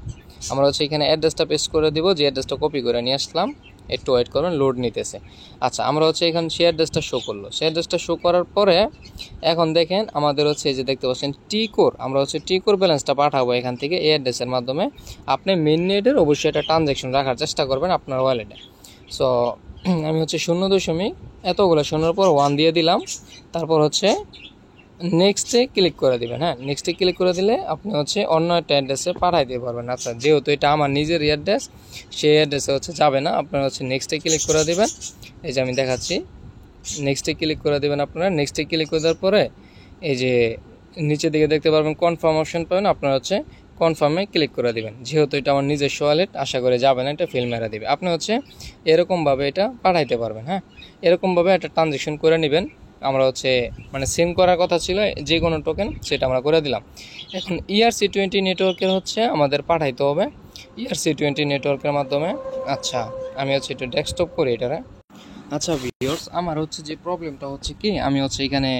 আমরা হচ্ছে এখানে অ্যাড্রেসটা পেস্ট করে দিব, যে অ্যাড্রেসটা কপি করে নিয়ে আসলাম। একটু ওয়েট করবেন, লোড নিতেছে। আচ্ছা, আমরা হচ্ছে এখানে সেই অ্যাড্রেসটা শো করলো। সেই অ্যাড্রেসটা শো করার পরে এখন দেখেন আমাদের হচ্ছে এই যে দেখতে পাচ্ছেন টিকোর, আমরা হচ্ছে টিকোর ব্যালেন্সটা পাঠাবো এখান থেকে এই অ্যাড্রেসের মাধ্যমে। আপনি মেন নেটের অবশ্যই একটা ট্রানজ্যাকশন রাখার চেষ্টা করবেন আপনার ওয়ালেটে। সো আমি হচ্ছে 0 এতগুলো শোনার পর 1 দিয়ে দিলাম। তারপর হচ্ছে নেক্সটে ক্লিক করে দিবেন। হ্যাঁ, নেক্সটে ক্লিক করে দিলে আপনি হচ্ছে অন্য একটা অ্যাড্রেসে পাঠাই দিতে পারবেন। আচ্ছা, যেহেতু এটা আমার নিজের অ্যাড্রেস, সেই অ্যাড্রেসে হচ্ছে যাবে না। আপনারা হচ্ছে নেক্সটে ক্লিক করে দেবেন। এই যে আমি দেখাচ্ছি, নেক্সটে ক্লিক করে দেবেন। আপনারা নেক্সটে ক্লিক করে দেওয়ার পরে এই যে নিচের দিকে দেখতে পারবেন কনফার্ম অপশন পাবেন, আপনারা হচ্ছে কনফার্মে ক্লিক করে দেবেন। যেহেতু এটা আমার নিজস্ব ওয়ালেট, আশা করে যাবে না, এটা ফেল মেরা দেবে। আপনি হচ্ছে এরকমভাবে এটা পাঠাইতে পারবেন। হ্যাঁ, এরকমভাবে একটা ট্রানজ্যাকশন করে নেবেন। আমরা হচ্ছে মানে সেন্ড করার কথা ছিল যে কোনো টোকেন, সেটা আমরা করে দিলাম। এখন ERC20 নেটওয়ার্কের হচ্ছে আমাদের পাঠাইতে হবে ERC20 নেটওয়ার্কের মাধ্যমে। আচ্ছা, আমি হচ্ছে একটু ডেস্কটপ করি এটারে। আচ্ছা ভিউয়ার্স, আমার হচ্ছে যে প্রবলেমটা হচ্ছে কি, আমি হচ্ছে এখানে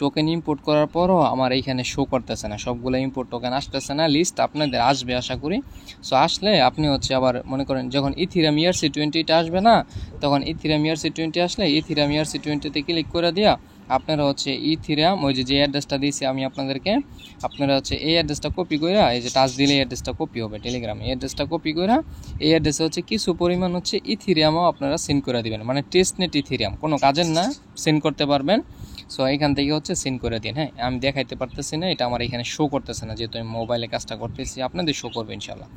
টোকেন ইম্পোর্ট করার পরও আমার এইখানে শো করতেছে না, সবগুলো ইম্পোর্ট টোকেন আসতেছে না। লিস্ট আপনাদের আসবে আশা করি। সো আসলে আপনি হচ্ছে আবার মনে করেন যখন ইথিরিয়াম ERC20টা আসবে না, তখন ইথিরিয়াম ERC20 আসলে ইথিরিয়াম ERC20তে ক্লিক করে দিয়া আপনারা হচ্ছে ইথিরিয়াম ওই যে অ্যাড্রেসটা দিয়েছি আমি আপনাদেরকে, আপনারা হচ্ছে এই অ্যাড্রেসটা কপি করে, এই যে টাচ দিলে এই অ্যাড্রেসটা কপি হবে টেলিগ্রামে, এই অ্যাড্রেসটা কপি করে এই অ্যাড্রেসে হচ্ছে কিছু পরিমাণ হচ্ছে ইথিরিয়ামও আপনারা সেন্ড করে দিবেন। মানে টেস্টনেট ইথিরিয়াম, কোনো কাজের না, সেন্ড করতে পারবেন। সো এখান থেকে হচ্ছে সেন্ড করে দিন। হ্যাঁ, আমি দেখাইতে পারতেছি না, এটা আমার এখানে শো করতেছে না, যেহেতু আমি মোবাইলে কাজটা করতেছি, আপনাদের শো করবে ইনশাল্লাহ।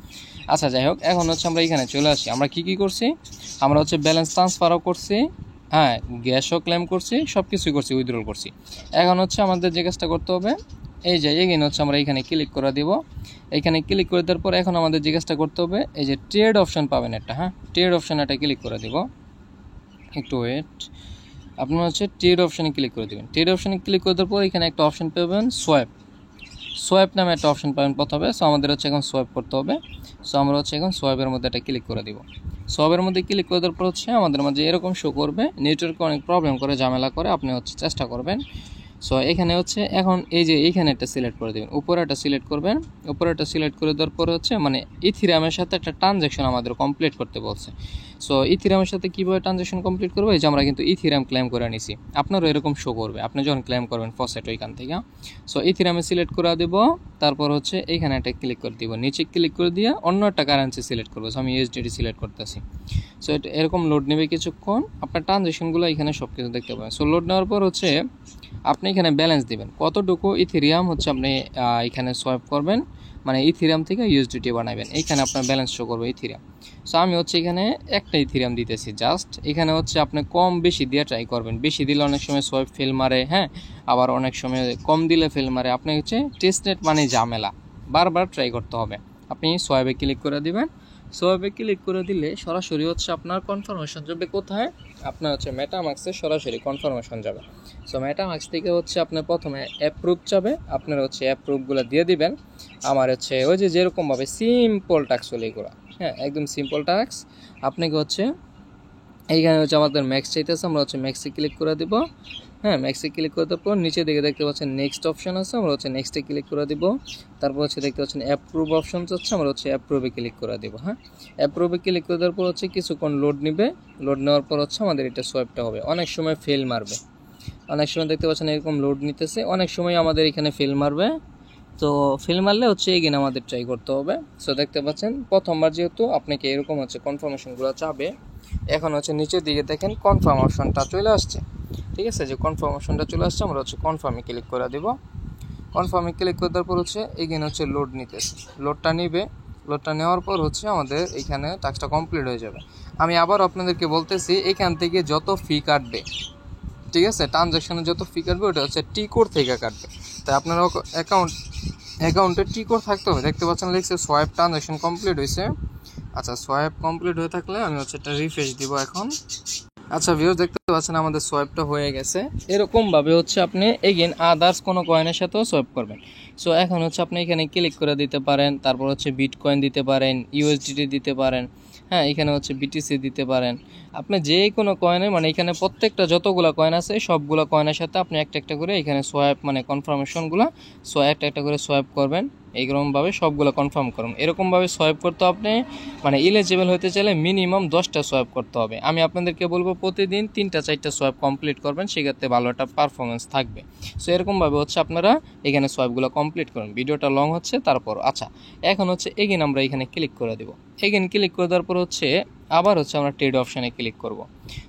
আচ্ছা, যাই হোক, এখন হচ্ছে আমরা এখানে চলে আসি। আমরা কি করছি, আমরা হচ্ছে ব্যালেন্স ট্রান্সফারও করছি, হ্যাঁ, গ্যাসও ক্লেম করছি, সব কিছুই করছি, উইথড্রল করছি। এখন হচ্ছে আমাদের যে কাজটা করতে হবে, এই যে এগেইন হচ্ছে আমরা এখানে ক্লিক করে দিব। এখানে ক্লিক করে দেওয়ার পর এখন আমাদের যে কাজটা করতে হবে, এই যে ট্রেড অপশন পাবেন একটা, হ্যাঁ, ট্রেড অপশন এটা ক্লিক করে দিব। একটু ওয়েট, আপনারা হচ্ছে ট্রেড অপশানে ক্লিক করে দেবেন। ট্রেড অপশানে ক্লিক করে দেওয়ার পর এখানে একটা অপশন পাবেন সোয়াইপ, সোয়াইপ নামে একটা অপশন পাবেন প্রথমে। সো আমাদের হচ্ছে এখন সোয়াইপ করতে হবে। সো আমরা হচ্ছে এখন সোয়াইপের মধ্যে একটা ক্লিক করে দিব। সোয়াইপের মধ্যে ক্লিক করে দেওয়ার পর হচ্ছে আমাদের মাঝে এরকম শো করবে, নেটওয়ার্কে অনেক প্রবলেম করে, ঝামেলা করে, আপনি হচ্ছে চেষ্টা করবেন সো এখানে হচ্ছে এখন এই যে এইখানে একটা সিলেক্ট করে দেবেন, উপরে একটা সিলেক্ট করবেন, উপরে একটা সিলেক্ট করে দেওয়ার পরে হচ্ছে মানে ইথিরিয়ামের সাথে একটা ট্রানজ্যাকশন আমাদের কমপ্লিট করতে বলছে। সো ইথিরিয়ামের সাথে কীভাবে ট্রানজ্যাকশন কমপ্লিট করবো, এই যে আমরা কিন্তু ইথিরিয়াম ক্লেম করে নিছি, আপনারও এরকম শো করবে আপনি যখন ক্লেম করবেন ফসেট ওইখান থেকে। সো ইথিরিয়ামে সিলেক্ট করে দেব, তারপর হচ্ছে এইখানে একটা ক্লিক করে দিব, নিচে ক্লিক করে দিয়ে অন্য একটা কারেন্সি সিলেক্ট করবো। সো আমি ইউএসডিটি সিলেক্ট করতেছি। সো এটা এরকম লোড নেবে কিছুক্ষণ, আপনার ট্রানজ্যাকশনগুলো এখানে সব কিছু দেখতে পাবেন। সো লোড নেওয়ার পর হচ্ছে আপনি এখানে ব্যালেন্স দিবেন, কতটুকু ইথেরিয়াম হচ্ছে আপনি এখানে সোয়াইপ করবেন, মানে ইথেরিয়াম থেকে ইউএসডিটি বানাবেন, এইখানে আপনার ব্যালেন্স শো করবে ইথেরিয়াম। সো আমি হচ্ছে এখানে একটা ইথেরিয়াম দিতেছি জাস্ট। এখানে হচ্ছে আপনি কম বেশি দিয়ে ট্রাই করবেন, বেশি দিলে অনেক সময় সোয়াইপ ফেল মারে, হ্যাঁ, আবার অনেক সময় কম দিলে ফেল মারে। আপনি হচ্ছে টেস্টনেট মানে ঝামেলা, বারবার ট্রাই করতে হবে। আপনি সোয়াইপে ক্লিক করে দিবেন, সোয়াইপে ক্লিক করে দিলে সরাসরি হচ্ছে আপনার কনফার্মেশন যাবে কোথায়, আপনার হচ্ছে মেটামাক্সে সরাসরি কনফার্মেশন যাবে। সো মেটামাক্স থেকে হচ্ছে আপনার প্রথমে অ্যাপ্রুভ যাবে, আপনার হচ্ছে অ্যাপ্রুভগুলো দিয়ে দিবেন। আমার হচ্ছে ওই যে যেরকমভাবে সিম্পল টাস্ক হলো এগুলো, হ্যাঁ, একদম সিম্পল টাস্ক। আপনাকে হচ্ছে এইখানে হচ্ছে আমাদের ম্যাক্স চাইতেছে, আমরা হচ্ছে ম্যাক্সে ক্লিক করে দিব। হ্যাঁ, ম্যাক্সে ক্লিক করে দেওয়ার পর নিচে দিকে দেখতে পাচ্ছেন নেক্সট অপশন আছে, আমরা হচ্ছে নেক্সটে ক্লিক করে দিব। তারপর হচ্ছে দেখতে পাচ্ছেন অ্যাপ্রুভ অপশন হচ্ছে, আমরা হচ্ছে অ্যাপ্রুভে ক্লিক করে দিব। হ্যাঁ, অ্যাপ্রুভে ক্লিক করে দেওয়ার পর হচ্ছে কিছুক্ষণ লোড নেবে, লোড নেওয়ার পর হচ্ছে আমাদের এটা সোয়াইপটা হবে। অনেক সময় ফেল মারবে, অনেক সময় দেখতে পাচ্ছেন এরকম লোড নিতেছে, অনেক সময় আমাদের এখানে ফেল মারবে। তো ফেল মারলে হচ্ছে এগেন আমাদের ট্রাই করতে হবে। সো দেখতে পাচ্ছেন প্রথমবার যেহেতু আপনাকে এরকম হচ্ছে কনফার্মেশনগুলো চাবে, এখন হচ্ছে নিচের দিকে দেখেন কনফার্ম অপশনটা চলে আসছে, ঠিক আছে, যে কনফার্ম অপশনটা চলে আসছে, আমরা হচ্ছে কনফার্মে ক্লিক করে দেব। কনফার্মে ক্লিক করে দেওয়ার পর হচ্ছে এগেন হচ্ছে লোড নিতেছে, লোডটা নিবে, লোডটা নেওয়ার পর হচ্ছে আমাদের এখানে টাস্কটা কমপ্লিট হয়ে যাবে। আমি আবার আপনাদেরকে বলতেছি, এখান থেকে যত ফি কাটবে, ঠিক আছে, ট্রানজ্যাকশনে যত ফি কাটবে ওটা হচ্ছে টি কোড থেকে কাটবে। তাই আপনার অ্যাকাউন্টে টি কোড থাকতে হবে। দেখতে পাচ্ছেন লিখছে সোয়াইপ ট্রানজ্যাকশন কমপ্লিট হয়েছে। আচ্ছা, সোয়াইপ কমপ্লিট হয়ে থাকলে আমি হচ্ছে একটা রিফ্রেশ দিব এখন। আচ্ছা ভিউয়ার্স, দেখতে পাচ্ছেন আমাদের সোয়াইপটা হয়ে গেছে। এরকমভাবে হচ্ছে আপনি এগেন আদার্স কোনো কয়েনের সাথেও সোয়াইপ করবেন। সো এখন হচ্ছে আপনি এখানে ক্লিক করে দিতে পারেন, তারপর হচ্ছে বিটকয়েন দিতে পারেন, ইউএসডিটি দিতে পারেন, হ্যাঁ, এখানে হচ্ছে বিটিসি দিতে পারেন। আপনি যে কোনো কয়েনে মানে এখানে প্রত্যেকটা যতগুলো কয়েন আছে সবগুলো কয়েনের সাথে আপনি একটা একটা করে এখানে সোয়াইপ মানে কনফার্মেশনগুলো একটা একটা করে সোয়াইপ করবেন। এইরকমভাবে সবগুলো কনফার্ম করুন। এরকমভাবে সোয়াইপ করতে আপনি মানে এলিজিবল হতে চাইলে মিনিমাম 10টা সোয়াইপ করতে হবে। আমি আপনাদেরকে বলবো প্রতিদিন 3টা 4টা সোয়াইপ কমপ্লিট করবেন, সেক্ষেত্রে ভালো একটা পারফরমেন্স থাকবে। সো এরকমভাবে হচ্ছে আপনারা এখানে সোয়াইপগুলো কমপ্লিট করুন। ভিডিওটা লং হচ্ছে তারপর। আচ্ছা, এখন হচ্ছে এগেন আমরা এখানে ক্লিক করে দেবো। এগেন ক্লিক করে দেওয়ার পর হচ্ছে আবার হচ্ছে আমরা ট্রেড অপশানে ক্লিক করব।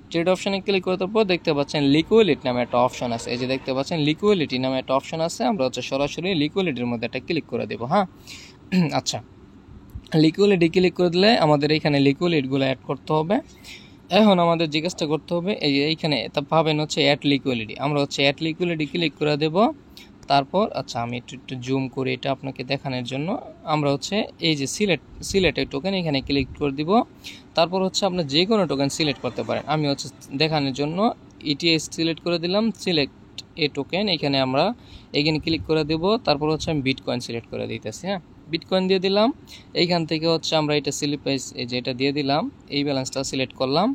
ট্রেড অপশানে ক্লিক করে দেওয়ার পর দেখতে পাচ্ছেন লিকুইডিটি নামে একটা অপশন আছে, এই যে দেখতে পাচ্ছেন লিকুইডিটি নামে একটা অপশন আছে, আমরা হচ্ছে সরাসরি লিকুইডিটির মধ্যে একটা ক্লিক করে দেবো। হ্যাঁ, আচ্ছা, লিকুইডিটি ক্লিক করে দিলে আমাদের এইখানে লিকুইডিটিগুলো অ্যাড করতে হবে। এখন আমাদের জিজ্ঞাসা করতে হবে এইখানে তা পাবেন হচ্ছে অ্যাড লিকুইডিটি, আমরা হচ্ছে অ্যাড লিকুইডিটি ক্লিক করে দেব। তারপর আচ্ছা আমি একটু জুম করে এটা আপনাকে দেখানোর জন্য আমরা হচ্ছে এই যে সিলেক্টেড টোকেন এখানে ক্লিক করে দিব। তারপর হচ্ছে আপনি যে কোনো টোকেন সিলেক্ট করতে পারেন। আমি হচ্ছে দেখানোর জন্য ইটিএস সিলেক্ট করে দিলাম, সিলেক্ট এ টোকেন, এখানে আমরা এখানে ক্লিক করে দেব। তারপর হচ্ছে আমি বিটকয়েন সিলেক্ট করে দিতেছি। হ্যাঁ, বিটকয়েন দিয়ে দিলাম। এইখান থেকে হচ্ছে আমরা এটা সিলিপাইস এই যে এটা দিয়ে দিলাম, এই ব্যালেন্সটা সিলেক্ট করলাম,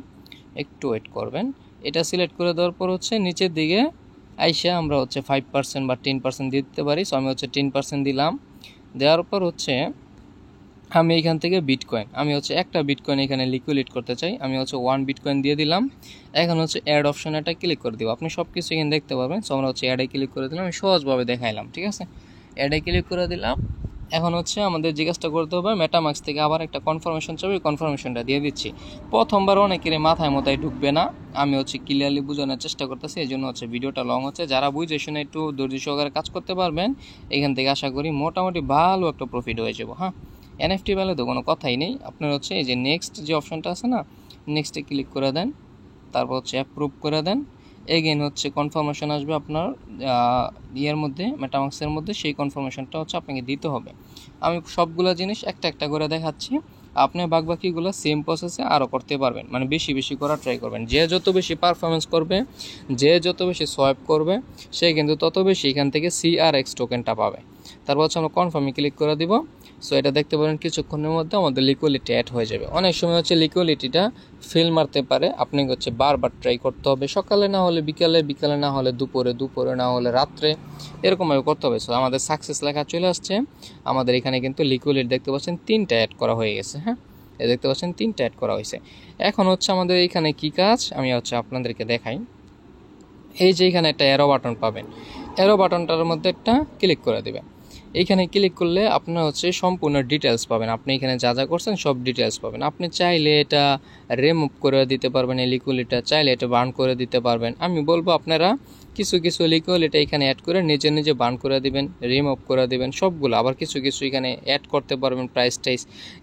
একটু ওয়েট করবেন। এটা সিলেক্ট করে দেওয়ার পর হচ্ছে নিচের দিকে আইসা আমরা হচ্ছে 5% বা 10% দিয়ে দিতে পারি। সো আমি হচ্ছে 10% দিলাম। দেওয়ার পর হচ্ছে আমি এখান থেকে বিটকয়েন, আমি হচ্ছে একটা বিটকয়েন এখানে লিকুইড করতে চাই, আমি হচ্ছে 1 বিটকয়েন দিয়ে দিলাম। এখন হচ্ছে অ্যাড অপশনে একটা ক্লিক করে দিব, আপনি সব কিছু এখানে দেখতে পাবেন। সো আমরা হচ্ছে অ্যাডে ক্লিক করে দিলাম, আমি সহজভাবে দেখাইলাম, ঠিক আছে, অ্যাডে ক্লিক করে দিলাম। এখন হচ্ছে আমাদের জিজ্ঞাসা করতে হবে মেটামাক্স থেকে আবার একটা কনফার্মেশন চাবে, কনফার্মেশনটা দিয়ে দিচ্ছি। প্রথমবার অনেকের মাথায় ঢুকবে না, আমি হচ্ছে ক্লিয়ারলি বোঝানোর চেষ্টা করতেছি, এই জন্য হচ্ছে ভিডিওটা লং হচ্ছে। যারা বুঝে শুনে একটু ধৈর্য সহকারে কাজ করতে পারবেন, এখান থেকে আশা করি মোটামুটি ভালো একটা প্রফিট হয়ে যাবো। হ্যাঁ, এনএফটি ভ্যালু তো কোনো কথাই নেই। আপনার হচ্ছে এই যে নেক্সট যে অপশনটা আছে না, নেক্সটে ক্লিক করে দেন, তারপর হচ্ছে অ্যাপ্রুভ করে দেন। এগেন হচ্ছে কনফার্মেশন আসবে আপনার ইয়ের মধ্যে, মেটামাক্সের মধ্যে, সেই কনফার্মেশনটা হচ্ছে আপনাকে দিতে হবে। আমি সবগুলো জিনিস একটা একটা করে দেখাচ্ছি, আপনি বাকিগুলো সেম প্রসেসে আরও করতে পারবেন, মানে বেশি বেশি করা ট্রাই করবেন। যে যত বেশি পারফরমেন্স করবে, যে যত বেশি সোয়াইপ করবে, সে কিন্তু তত বেশি এখান থেকে CRX টোকেনটা পাবে। তারপর হচ্ছে আমরা কনফার্মে ক্লিক করে দিব। সো এটা দেখতে পারেন কিছুক্ষণের মধ্যে আমাদের লিকুইডিটি অ্যাড হয়ে যাবে। অনেক সময় হচ্ছে লিকুইডিটিটা ফেল মারতে পারে, আপনাকে হচ্ছে বারবার ট্রাই করতে হবে, সকালে না হলে বিকালে, বিকালে না হলে দুপুরে, দুপুরে না হলে রাত্রে, এরকমভাবে করতে হবে। সো আমাদের সাকসেস লেখা চলে আসছে, আমাদের এখানে কিন্তু লিকুইড দেখতে পাচ্ছেন 3টা অ্যাড করা হয়ে গেছে। হ্যাঁ, এই দেখতে পাচ্ছেন 3টা অ্যাড করা হয়েছে। এখন হচ্ছে আমাদের এখানে কি কাজ আমি হচ্ছে আপনাদেরকে দেখাই। এই যে এখানে একটা অ্যারো বাটন পাবেন, অ্যারো বাটনটার মধ্যে একটা ক্লিক করে দেবেন। এইখানে ক্লিক করলে আপনার হচ্ছে সম্পূর্ণ ডিটেলস পাবেন, আপনি এখানে যা যা করছেন সব ডিটেলস পাবেন। আপনি চাইলে এটা রিমুভ করে দিতে পারবেন, এই লিকুইডটা চাইলে এটা বার্ন করে দিতে পারবেন। আমি বলবো আপনারা কিছু কিছু লিকুইড এটা এখানে অ্যাড করে নিজে নিজে বার্ন করে দিবেন, রিমুভ করে দিবেন সবগুলো। আবার কিছু কিছু এখানে অ্যাড করতে পারবেন প্রাইস টাইস।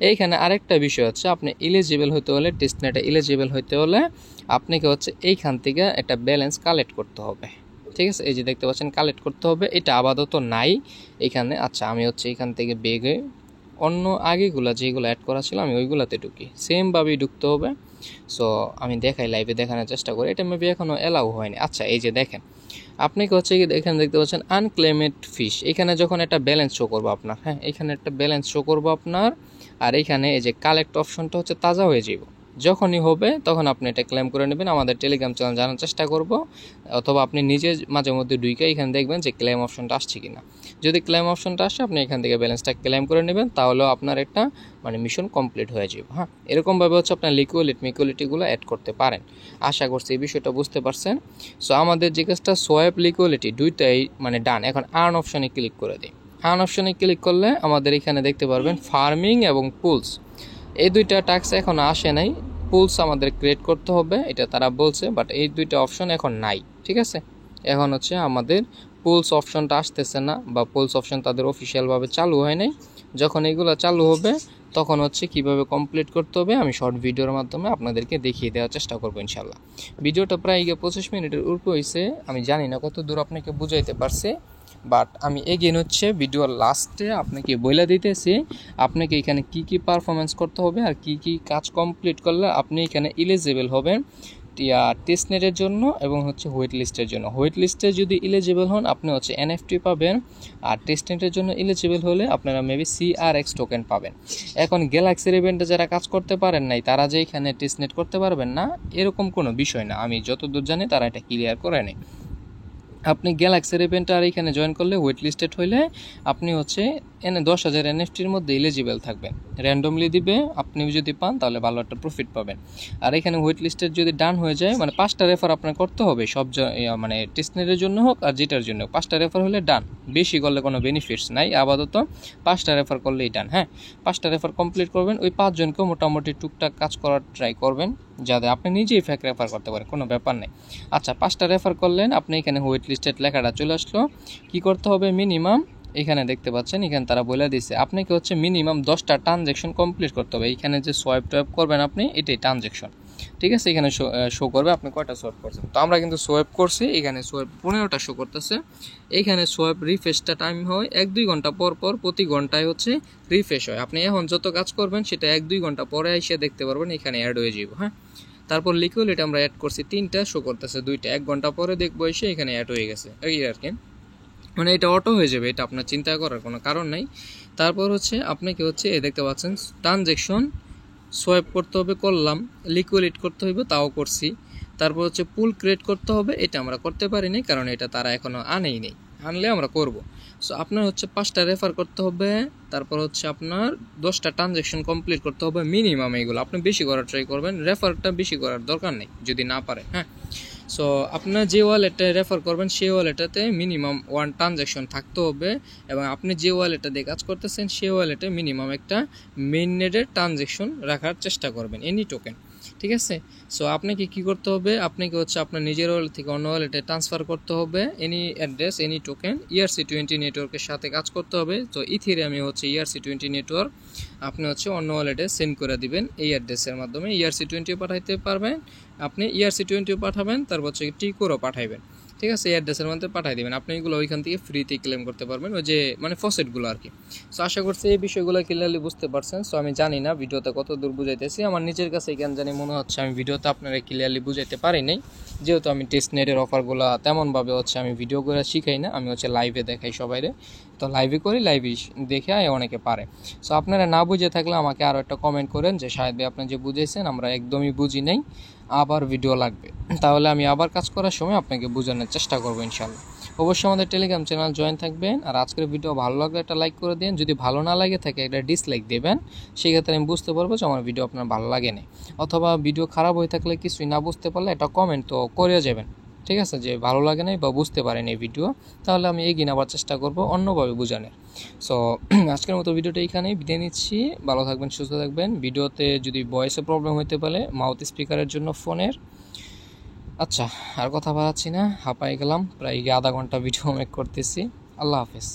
এইখানে আরেকটা বিষয় হচ্ছে আপনি এলিজিবল হতে হলে, টেস্টনেটে এলিজিবল হতে হলে আপনাকে হচ্ছে এইখান থেকে একটা ব্যালেন্স কালেক্ট করতে হবে। ঠিক আছে, এই যে দেখতে পাচ্ছেন কালেক্ট করতে হবে, এটা আপাতত নাই এখানে। আচ্ছা, আমি হচ্ছে এখান থেকে বেগে অন্য আগেগুলো যেগুলো অ্যাড করা ছিল আমি ওইগুলোতে ঢুকি, সেমভাবেই ঢুকতে হবে। সো আমি দেখাই, লাইভে দেখানোর চেষ্টা করি, এটা মেবি এখনও অ্যালাউ হয়নি। আচ্ছা, এই যে দেখেন আপনাকে হচ্ছে এখানে দেখতে পাচ্ছেন আনক্লেমেড ফিশ, এখানে যখন একটা ব্যালেন্স শো করবো আপনার, হ্যাঁ এখানে একটা ব্যালেন্স শো করবো আপনার, আর এখানে এই যে কালেক্ট অপশনটা হচ্ছে তাজা হয়ে যাব। যখনই হবে তখন আপনি এটা ক্লেম করে নেবেন, আমাদের টেলিগ্রাম চ্যানেল জানার চেষ্টা করব, অথবা আপনি নিজে মাঝে মধ্যে ঢুকে এখানে দেখবেন যে ক্লেম অপশনটা আসছে কিনা। যদি ক্লেম অপশনটা আসে আপনি এখান থেকে ব্যালেন্সটা ক্লেম করে নেবেন, তাহলেও আপনার একটা মিশন কমপ্লিট হয়ে যাবে। হ্যাঁ, এরকমভাবে হচ্ছে আপনার লিকুইডিটিগুলো অ্যাড করতে পারেন। আশা করছি এই বিষয়টা বুঝতে পারছেন। সো আমাদের যে কাজটা সোয়াইপ লিকুইডিটি দুইটাই ডান। এখন আর্ন অপশনে ক্লিক করে দিই। আর্ন অপশনে ক্লিক করলে আমাদের এখানে দেখতে পারবেন ফার্মিং এবং পুলস, এই দুইটা টাস্ক এখন আসে নাই। পুলস আমাদের ক্রিয়েট করতে হবে, এটা তারা বলছে, বাট এই দুইটা অপশন এখন নাই। ঠিক আছে, এখন হচ্ছে আমাদের পুলস অপশনটা আসতেছে না, বা পুলস অপশন তাদের অফিসিয়ালভাবে চালু হয় নাই। যখন এগুলো চালু হবে তখন হচ্ছে কিভাবে কমপ্লিট করতে হবে আমি শর্ট ভিডিওর মাধ্যমে আপনাদেরকে দেখিয়ে দেওয়ার চেষ্টা করবো ইনশাল্লাহ। ভিডিওটা প্রায় 25 মিনিটের উপরে হয়েছে, আমি জানি না কত দূর আপনাকে বুঝাইতে পারছে, বাট আমি এগেন হচ্ছে ভিডিওর লাস্টে আপনাকে বলে দিতেছি আপনাকে এখানে কি কি পারফরমেন্স করতে হবে আর কি কি কাজ কমপ্লিট করলে আপনি এখানে এলিজিবল হবেন টেস্টনেটের জন্য এবং হচ্ছে হোয়াইট লিস্টের জন্য। হোয়াইট লিস্টে যদি এলিজিবল হন আপনি হচ্ছে এনএফটি পাবেন, আর টেস্টনেটের জন্য এলিজিবল হলে আপনারা মেবি CRX টোকেন পাবেন। এখন গ্যালাক্সির ইভেন্টে যারা কাজ করতে পারেন নাই তারা যে এখানে টেস্টনেট করতে পারবেন না এরকম কোনো বিষয় না, আমি যতদূর জানি তারা এটা ক্লিয়ার করে নেই। আপনি গ্যালাক্সির ইভেন্টে আর এখানে জয়েন করলে ওয়েট লিস্টেড হইলে আপনি হচ্ছে 10,000 এনএফটির মধ্যে এলিজিবল থাকবেন, র্যান্ডমলি দিবে, আপনি যদি পান তাহলে ভালো একটা প্রফিট পাবেন। আর এখানে ওয়েট লিস্টেড যদি ডান হয়ে যায় 5টা রেফার আপনার করতে হবে, সব টেস্টনেটের জন্য হোক আর যেটার জন্য হোক, 5টা রেফার হলে ডান। বেশি করলে কোনো বেনিফিটস নাই, আপাতত 5টা রেফার করলেই ডান। হ্যাঁ, 5টা রেফার কমপ্লিট করবেন, ওই 5 জনকেও মোটামুটি টুকটাক কাজ করার ট্রাই করবেন যাতে আপনি নিজেই ফ্যাক রেফার করতে পারেন, কোনো ব্যাপার নেই। আচ্ছা, 5টা রেফার করলেন, আপনি এখানে হোয়াইট লিস্টেড লেখাটা চলে আসলো। কি করতে হবে মিনিমাম, এখানে দেখতে পাচ্ছেন এখানে তারা বলে দিচ্ছে আপনাকে হচ্ছে মিনিমাম 10টা ট্রানজ্যাকশন কমপ্লিট করতে হবে। এখানে যে সোয়াইপ টয়েপ করবেন আপনি এটাই ট্রানজ্যাকশন। ঠিক আছে, এখানে শো করবে আপনি কয়টা সোয়াইপ করছেন। তো আমরা কিন্তু সোয়াইপ করছি, এখানে সোয়াইপ 15টা শো করতেছে। এইখানে সোয়াইপ রিফ্রেশটা টাইম হয় 1-2 ঘন্টা পর পর, প্রতি ঘন্টায় হচ্ছে রিফ্রেশ হয়। আপনি এখন যত কাজ করবেন সেটা 1-2 ঘন্টা পরে এসে দেখতে পারবেন এখানে অ্যাড হয়ে যাবে। হ্যাঁ, তারপর লিকুইড আমরা অ্যাড করছি 3টা, শো করতেছে 2টা, 1 ঘন্টা পরে দেখবো এসে এখানে অ্যাড হয়ে গেছে, এই আর কি। এটা অটো হয়ে যাবে, এটা আপনার চিন্তা করার কোনো কারণ নাই। তারপর হচ্ছে আপনাকে হচ্ছে দেখতে পাচ্ছেন ট্রানজ্যাকশন সোয়াইপ করতে হবে, করলাম, লিকুইড করতে হইবে, তাও করছি। তারপর হচ্ছে পুল ক্রিয়েট করতে হবে, এটা আমরা করতে পারিনি কারণ এটা তারা এখনও আনেই নেই, আনলে আমরা করব। সো আপনার হচ্ছে 5টা রেফার করতে হবে, তারপর হচ্ছে আপনার 10টা ট্রানজ্যাকশন কমপ্লিট করতে হবে মিনিমাম। এইগুলো আপনি বেশি করার ট্রাই করবেন, রেফারটা বেশি করার দরকার নেই যদি না পারেন। হ্যাঁ, সো আপনার যে ওয়ালেটে রেফার করবেন সেই ওয়ালেটাতে মিনিমাম 1 ট্রানজ্যাকশন থাকতে হবে, এবং আপনি যে ওয়ালেটে দিয়ে কাজ করতেছেন সেই ওয়ালেটে মিনিমাম একটা মেইননেটের ট্রানজ্যাকশন রাখার চেষ্টা করবেন, এনি টোকেন। ঠিক আছে, সো আপনাকে কি করতে হবে, আপনাকে হচ্ছে আপনার নিজের ওয়ালেট থেকে অন্য ওয়ালেটে ট্রান্সফার করতে হবে any address, any token. ERC20 নেটওয়ার্কের সাথে কাজ করতে হবে। তো ইথেরিয়ামে হচ্ছে ERC20 নেটওয়ার্ক, আপনি হচ্ছে অন্য ওয়ালেটে সেন্ড করে দিবেন এই অ্যাড্রেসের মাধ্যমে। ERC20 পাঠাইতে পারবেন আপনি, ERC20 পাঠাবেন, তারপর হচ্ছে টিকোরও পাঠাইবেন। ঠিক আছে, এই অ্যাড্রেসের মধ্যে পাঠিয়ে দেবেন। আপনি এগুলো ওইখান থেকে ফ্রিতে ক্লেম করতে পারবেন, ওই যে মানে ফসেটগুলো আর কি। সো আশা করছি এই বিষয়গুলো ক্লিয়ারলি বুঝতে পারছেন। সো আমি জানি না ভিডিওতে কত দূর বুঝাইতেছি, আমার নিজের কাছে কেন জানি মনে হচ্ছে আমি ভিডিওতে আপনারা ক্লিয়ারলি বুঝাইতে পারি নাই, যেহেতু আমি টেস্টনেটের অফারগুলো তেমনভাবে হচ্ছে আমি ভিডিও করে শিখাই না, আমি হচ্ছে লাইভে দেখাই সবাইরে। তো লাইভে করি, লাইভে দেখে অনেকে পারে। সো আপনারা না বুঝে থাকলে আমাকে আরও একটা কমেন্ট করেন যে শাহেদ ভাই আপনি যে বুঝেছেন আমরা একদমই বুঝি নাই, আবার ভিডিও লাগবে, তাহলে আমি আবার কাজ করার সময় আপনাকে বোঝানোর চেষ্টা করবো ইনশাল্লাহ। অবশ্যই আমাদের টেলিগ্রাম চ্যানেল জয়েন থাকবেন। আর আজকের ভিডিও ভালো লাগলে একটা লাইক করে দিন, যদি ভালো না লাগে থাকে একটা ডিসলাইক দেবেন, সেক্ষেত্রে আমি বুঝতে পারবো যে আমার ভিডিও আপনার ভালো লাগে না। অথবা ভিডিও খারাপ হয়ে থাকলে কিছুই না বুঝতে পারলে একটা কমেন্ট তো করে যাবেন, ঠিক আছে, যে ভালো লাগে নাই বা বুঝতে পারেন এই ভিডিও, তাহলে আমি এগিয়ে নেওয়ার চেষ্টা করব অন্যভাবে বোঝানোর। সো আজকের মতো ভিডিওটা এখানেই বিদায় নিচ্ছি। ভালো থাকবেন, সুস্থ থাকবেন। ভিডিওতে যদি ভয়েসে প্রবলেম হতে পারে মাউথ স্পিকারের জন্য ফোনের। আচ্ছা, আর কথা বাড়াচ্ছি না, হাঁপাই গেলাম, প্রায় আধা ঘন্টা ভিডিও মেক করতেছি। আল্লাহ হাফেজ।